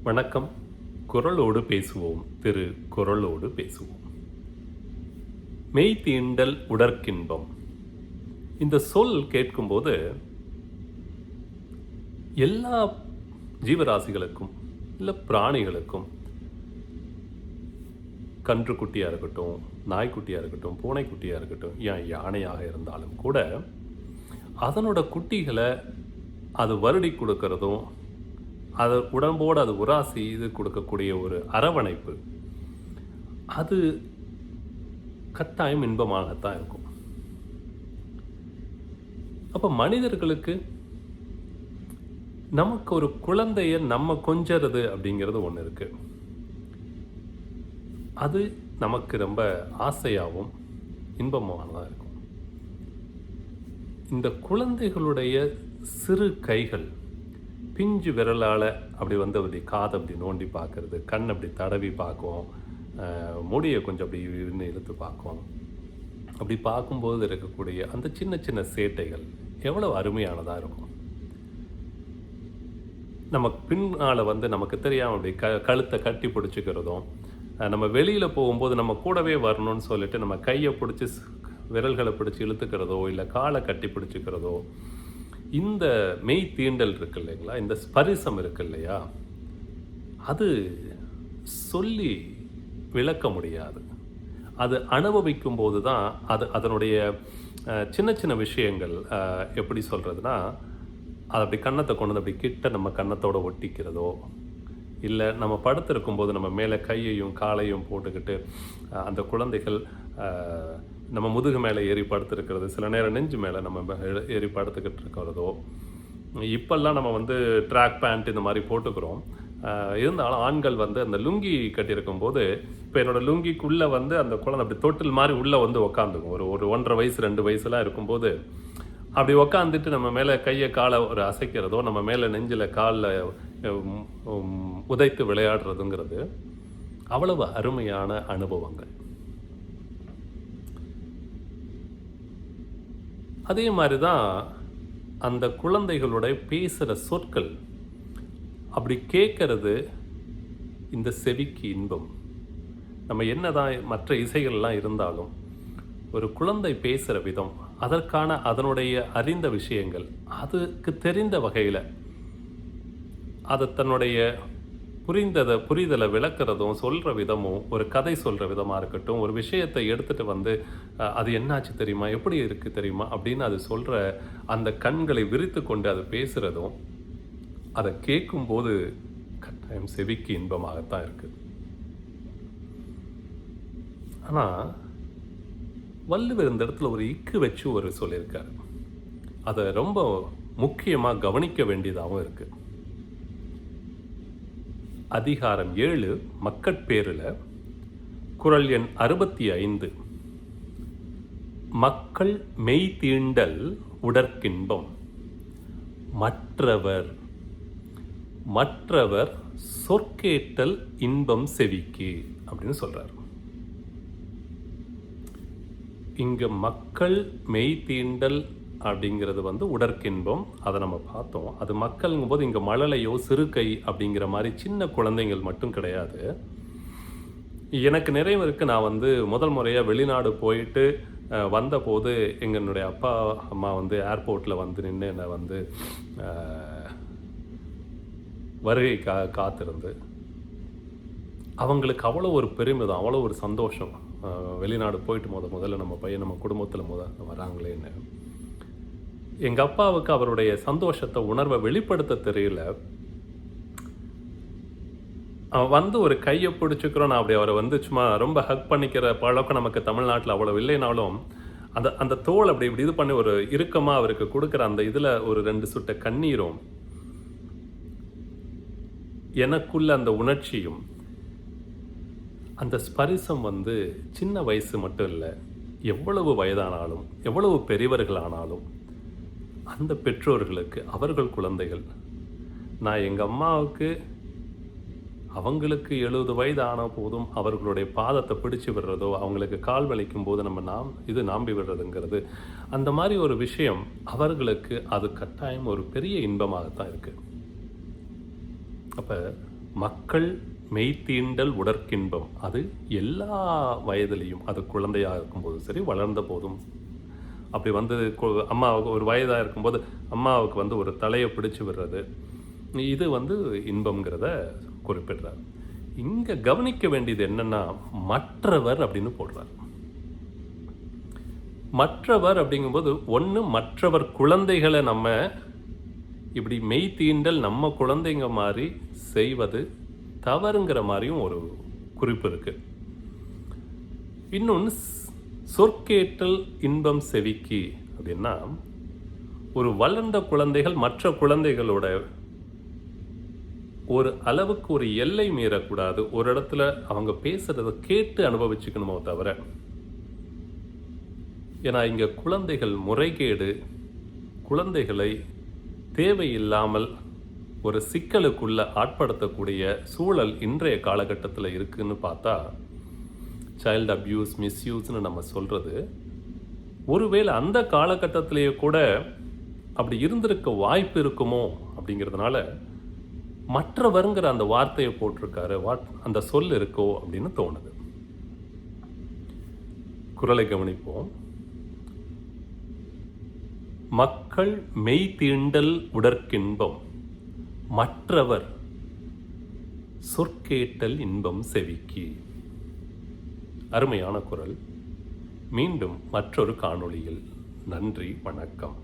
வணக்கம். குரலோடு பேசுவோம். திரு குரலோடு பேசுவோம். மெய் தீண்டல் உடற்கின்பம். இந்த சொல் கேட்கும்போது எல்லா ஜீவராசிகளுக்கும் இல்லை பிராணிகளுக்கும், கன்றுக்குட்டியாக இருக்கட்டும், நாய்க்குட்டியாக இருக்கட்டும், பூனைக்குட்டியாக இருக்கட்டும், ஏன் யானையாக இருந்தாலும் கூட அதனோட குட்டிகளை அது வருடி கொடுக்கறதும், அது உடம்போடு அது உராசி இது கொடுக்கக்கூடிய ஒரு அரவணைப்பு, அது கட்டாயம் இன்பமாகத்தான் இருக்கும். அப்போ மனிதர்களுக்கு நமக்கு ஒரு குழந்தைய நம்ம கொஞ்சறது அப்படிங்கிறது ஒன்று இருக்கு. அது நமக்கு ரொம்ப ஆசையாகவும் இன்பமானதாக இருக்கும். இந்த குழந்தைகளுடைய சிறு கைகள் பிஞ்சு விரலால் அப்படி வந்து அப்படி காதை அப்படி நோண்டி பார்க்கறது, கண் அப்படி தடவி பார்க்கும், முடியை கொஞ்சம் அப்படி இழுத்து பார்க்கும். அப்படி பார்க்கும்போது இருக்கக்கூடிய அந்த சின்ன சின்ன சேட்டைகள் எவ்வளோ அருமையானதாக இருக்கும். நம்ம பின்னால் வந்து நமக்கு தெரியாமல் அப்படி கழுத்தை கட்டி பிடிச்சிக்கிறதும், நம்ம வெளியில் போகும்போது நம்ம கூடவே வரணும்னு சொல்லிட்டு நம்ம கையை பிடிச்சி விரல்களை பிடிச்சி இழுத்துக்கிறதோ இல்லை காலை கட்டி பிடிச்சிக்கிறதோ, இந்த மெய் தீண்டல் இருக்கு இல்லைங்களா, இந்த ஸ்பரிசம் இருக்கு இல்லையா, அது சொல்லி விளக்க முடியாது. அது அனுபவிக்கும் போது தான் அது அதனுடைய சின்ன சின்ன விஷயங்கள் எப்படி சொல்கிறதுனா, அது அப்படி கன்னத்தை கொண்டு வந்து அப்படி கிட்ட நம்ம கன்னத்தோடு ஒட்டிக்கிறதோ, இல்லை நம்ம படுத்திருக்கும்போது நம்ம மேலே கையையும் காலையும் போட்டுக்கிட்டு அந்த குழந்தைகள் நம்ம முதுகு மேலே ஏறி படுத்துருக்கிறது, சில நேரம் நெஞ்சு மேலே நம்ம ஏறி படுத்துக்கிட்டு இருக்கிறதோ. இப்போல்லாம் நம்ம வந்து ட்ராக் பேண்ட் இந்த மாதிரி போட்டுக்கிறோம். இருந்தாலும் ஆண்கள் வந்து அந்த லுங்கி கட்டியிருக்கும் போது, இப்போ என்னோடய லுங்கிக்குள்ளே வந்து அந்த குழந்தை அப்படி தொட்டில் மாதிரி உள்ளே வந்து உக்காந்துக்கும். ஒரு 1.5 வயசு 2 வயசுலாம் இருக்கும்போது அப்படி உக்காந்துட்டு நம்ம மேலே கையை காலை ஒரு அசைக்கிறதோ, நம்ம மேலே நெஞ்சில் காலில் உதைத்து விளையாடுறதுங்கிறது அவ்வளவு அருமையான அனுபவங்கள். அதே மாதிரி தான் அந்த குழந்தைகளுடைய பேசுகிற சொற்கள் அப்படி கேட்கறது இந்த செவிக்கு இன்பம். நம்ம என்னதான் மற்ற இசைகள்லாம் இருந்தாலும் ஒரு குழந்தை பேசுகிற விதம், அதற்கான அதனுடைய அறிந்த விஷயங்கள், அதுக்கு தெரிந்த வகையில் அதை தன்னுடைய புரிதலை விளக்குறதும், சொல்கிற விதமும், ஒரு கதை சொல்கிற விதமாக இருக்கட்டும், ஒரு விஷயத்தை எடுத்துகிட்டு வந்து அது என்னாச்சு தெரியுமா, எப்படி இருக்குது தெரியுமா அப்படின்னு அது சொல்கிற அந்த கண்களை விரித்து கொண்டு அது பேசுகிறதும், அதை கேட்கும்போது கட்டாயம் செவிக்கு இன்பமாகத்தான் இருக்குது. ஆனால் வள்ளுவர் இந்த இடத்துல ஒரு இக்கு வச்சு ஒரு சொல்லியிருக்காரு. அதை ரொம்ப முக்கியமாக கவனிக்க வேண்டியதாகவும் இருக்குது. அதிகாரம் 7 மக்கட்பேரில் குறள் எண் 65, மக்கள் மெய் தீண்டல் உடற்கின்பம், மற்றவர் சொற்கேட்டல் இன்பம் செவிக்கு அப்படின்னு சொல்றார். இங்க மக்கள் மெய் தீண்டல் அப்படிங்கிறது வந்து உடற்கின்பம், அதை நம்ம பார்த்தோம். அது மக்கள்ங்கும் போது இங்கே மழலையோ சிறுகை அப்படிங்கிற மாதிரி சின்ன குழந்தைங்கள் மட்டும் கிடையாது. எனக்கு நிறைய இருக்குது. நான் வந்து முதல் முறையாக வெளிநாடு போயிட்டு வந்தபோது எங்களுடைய அப்பா அம்மா வந்து ஏர்போர்ட்டில் வந்து நின்று என்னை வந்து வருகை காத்திருந்து, அவங்களுக்கு அவ்வளோ ஒரு பெருமிதம், அவ்வளோ ஒரு சந்தோஷம். வெளிநாடு போயிட்டு முதல்ல நம்ம பையன் நம்ம குடும்பத்தில் வராங்களேன்னு. எங்கள் அப்பாவுக்கு அவருடைய சந்தோஷத்தை, உணர்வை வெளிப்படுத்த தெரியல. அவன் வந்து ஒரு கையை பிடிச்சிக்கிறோம், நான் அப்படி அவரை வந்து சும்மா ரொம்ப ஹக் பண்ணிக்கிற பழக்கம் நமக்கு தமிழ்நாட்டில் அவ்வளோ இல்லைனாலும், அந்த தோல் அப்படி இப்படி இது பண்ணி ஒரு இறுக்கமாக அவருக்கு கொடுக்குற அந்த இதில் ஒரு 2 சுட்ட கண்ணீரும், எனக்குள்ள அந்த உணர்ச்சியும், அந்த ஸ்பரிசம் வந்து சின்ன வயசு மட்டும் இல்லை, எவ்வளவு வயதானாலும் எவ்வளவு பெரியவர்களானாலும் அந்த பெற்றோர்களுக்கு, அவர்கள் குழந்தைகள், நான் எங்கள் அம்மாவுக்கு அவங்களுக்கு 70 வயது ஆன போதும் அவர்களுடைய பாதத்தை பிடிச்சு விடுறதோ, அவங்களுக்கு கால் வலிக்கும் போது இது நாம்பி விடுறதுங்கிறது, அந்த மாதிரி ஒரு விஷயம் அவர்களுக்கு அது கட்டாயம் ஒரு பெரிய இன்பமாகத்தான் இருக்குது. அப்போ மக்கள் மெய்த்தீண்டல் உடற்கின்பம். அது எல்லா வயதிலையும், அது குழந்தையாக இருக்கும்போதும் சரி, வளர்ந்த போதும். அப்படி வந்து அம்மாவுக்கு ஒரு வயதாக இருக்கும்போது அம்மாவுக்கு வந்து ஒரு தலையை பிடிச்சு விடுறது, இது வந்து இன்பம்ங்கிறத குறிப்பிடுறார். இங்கே கவனிக்க வேண்டியது என்னன்னா, மற்றவர் அப்படின்னு போடுறார். மற்றவர் அப்படிங்கும்போது ஒன்று, மற்றவர் குழந்தைகளை நம்ம இப்படி மெய் தீண்டல் நம்ம குழந்தைங்க மாதிரி செய்வது தவறுங்கிற மாதிரியும் ஒரு குறிப்பு இருக்கு. இன்னொன்று, சொற்கேட்டல் இன்பம் செவிக்கு அப்படின்னா, ஒரு வளர்ந்த குழந்தைகள் மற்ற குழந்தைகளோட ஒரு அளவுக்கு ஒரு எல்லை மீறக்கூடாது. ஒரு இடத்துல அவங்க பேசுறதை கேட்டு அனுபவிச்சுக்கணுமோ தவிர, ஏன்னா இங்கே குழந்தைகள் முறைகேடு, குழந்தைகளை தேவையில்லாமல் ஒரு சிக்கலுக்குள்ள ஆட்படுத்தக்கூடிய சூழல் இன்றைய காலகட்டத்தில் இருக்குன்னு பார்த்தா, சைல்டு அப்யூஸ், மிஸ்யூஸ்னு நம்ம சொல்கிறது, ஒருவேளை அந்த காலகட்டத்திலேயே கூட அப்படி இருந்திருக்க வாய்ப்பு இருக்குமோ அப்படிங்கிறதுனால மற்றவருங்கிற அந்த வார்த்தையை போட்டிருக்காரு, அந்த சொல் இருக்கோ அப்படின்னு தோணுது. குறளை கவனிப்போம். மக்கள் மெய் தீண்டல் உடற்கின்பம், மற்றவர் சொற்கேட்டல் இன்பம் செவிக்கு. அருமையான குறள். மீண்டும் மற்றொரு காணொளியில். நன்றி, வணக்கம்.